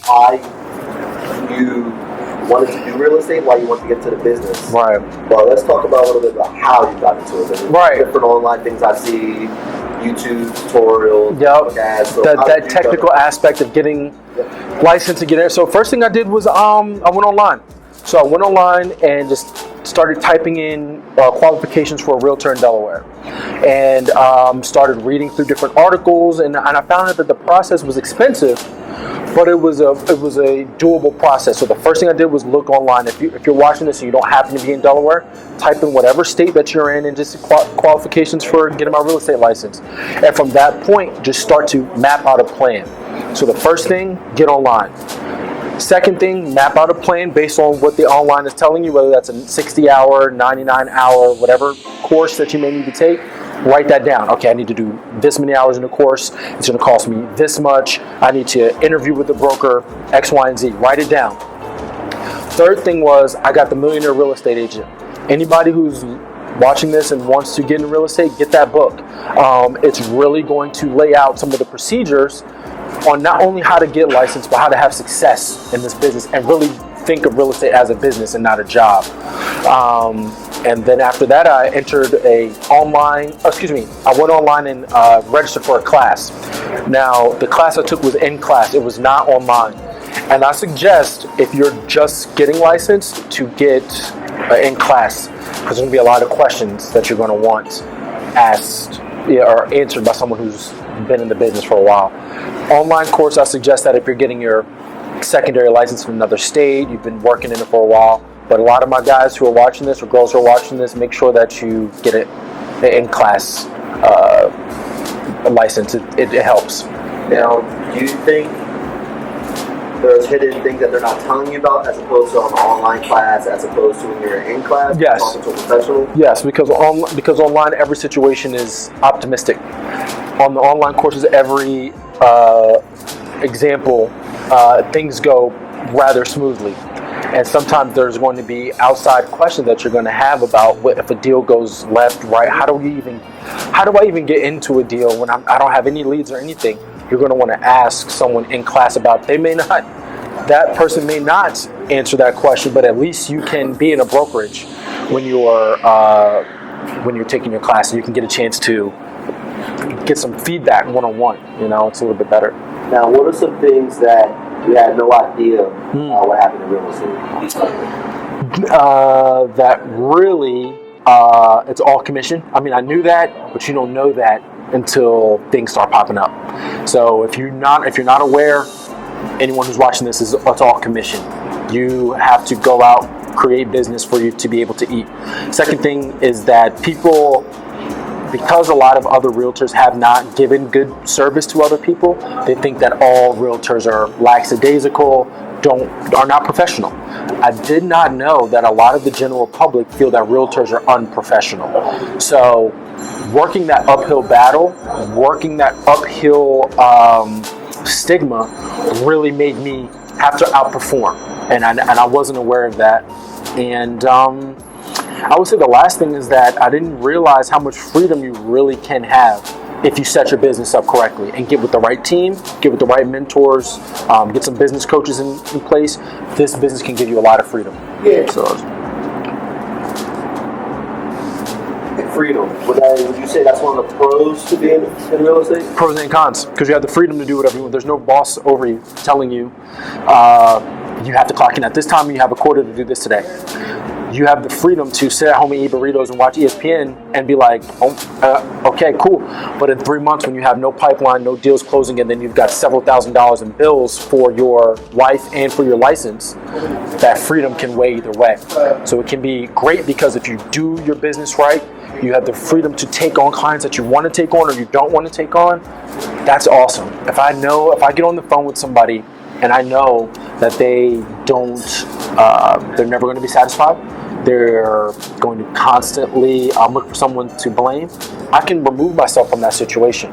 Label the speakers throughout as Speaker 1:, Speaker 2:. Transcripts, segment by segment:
Speaker 1: Why you wanted to do real estate, why you wanted to get into the business.
Speaker 2: Right.
Speaker 1: Well, let's talk about a little bit about how you got into it. There's
Speaker 2: right.
Speaker 1: different online things I see, YouTube tutorials.
Speaker 2: Yep.
Speaker 1: Ads, so
Speaker 2: that technical aspect of getting licensed to get in. So first thing I did was I went online. So I went online and just started typing in qualifications for a realtor in Delaware, and started reading through different articles, and I found out that the process was expensive, but it was a doable process. So the first thing I did was look online. If you're watching this and you don't happen to be in Delaware, type in whatever state that you're in and just qualifications for getting my real estate license. And from that point, just start to map out a plan. So the first thing, get online. Second thing, map out a plan based on what the online is telling you, whether that's a 60-hour, 99-hour, whatever course that you may need to take. Write that down. Okay, I need to do this many hours in the course. It's going to cost me this much. I need to interview with the broker, X, Y, and Z. Write it down. Third thing was, I got the Millionaire Real Estate Agent. Anybody who's watching this and wants to get into real estate, get that book. It's really going to lay out some of the procedures on not only how to get licensed, but how to have success in this business and really think of real estate as a business and not a job. And then after that, I entered I went online and registered for a class. Now, the class I took was in class. It was not online. And I suggest, if you're just getting licensed, to get in class, because there's going to be a lot of questions that you're going to want asked or answered by someone who's been in the business for a while. Online course, I suggest that if you're getting your secondary license from another state, you've been working in it for a while. But a lot of my guys who are watching this, or girls who are watching this, make sure that you get it in-class license. It helps.
Speaker 1: Now, do you think there's hidden things that they're not telling you about, as opposed to on an online class, as opposed to when you're in class?
Speaker 2: Yes.
Speaker 1: Talking to a professional?
Speaker 2: Yes, because online, every situation is optimistic. On the online courses, every example, things go rather smoothly. And sometimes there's going to be outside questions that you're going to have about what if a deal goes left, right. How do I even get into a deal when I don't have any leads or anything? You're going to want to ask someone in class about. That person may not answer that question, but at least you can be in a brokerage when you're taking your class, and you can get a chance to get some feedback one-on-one. It's a little bit better.
Speaker 1: Now, what are some things that you had no idea what happened in real estate?
Speaker 2: That really, it's all commission. I mean, I knew that, but you don't know that until things start popping up. So if you're not aware, anyone who's watching this, it's all commission. You have to go out, create business for you to be able to eat. Second thing is that people, because a lot of other realtors have not given good service to other people, they think that all realtors are lackadaisical, are not professional. I did not know that a lot of the general public feel that realtors are unprofessional. So working that uphill battle, working that uphill stigma really made me have to outperform. And I wasn't aware of that. And I would say the last thing is that I didn't realize how much freedom you really can have if you set your business up correctly and get with the right team, get with the right mentors, get some business coaches in place. This business can give you a lot of freedom.
Speaker 1: Yeah.
Speaker 2: So,
Speaker 1: freedom. Would you say that's one of the pros to being in real estate?
Speaker 2: Pros and cons, because you have the freedom to do whatever you want. There's no boss over you telling you you have to clock in at this time and you have a quota to do this today. You have the freedom to sit at home and eat burritos and watch ESPN and be like, okay, cool. But in 3 months, when you have no pipeline, no deals closing, and then you've got several $1,000s in bills for your life and for your license, that freedom can weigh either way. So it can be great because if you do your business right, you have the freedom to take on clients that you want to take on or you don't want to take on. That's awesome. If I get on the phone with somebody and I know that they're never going to be satisfied, they're going to constantly look for someone to blame, I can remove myself from that situation.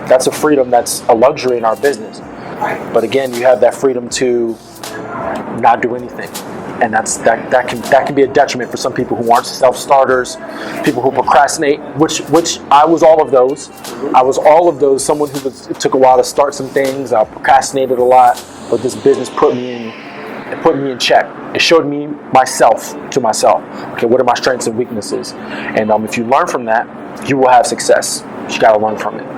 Speaker 2: That's a freedom, that's a luxury in our business. But again, you have that freedom to not do anything and that can be a detriment for some people who aren't self-starters, people who procrastinate, which I was all of those. I was all of those. Someone who it took a while to start some things. I procrastinated a lot, but this business put me in check. It showed me myself. Okay, what are my strengths and weaknesses? And if you learn from that, you will have success. You got to learn from it.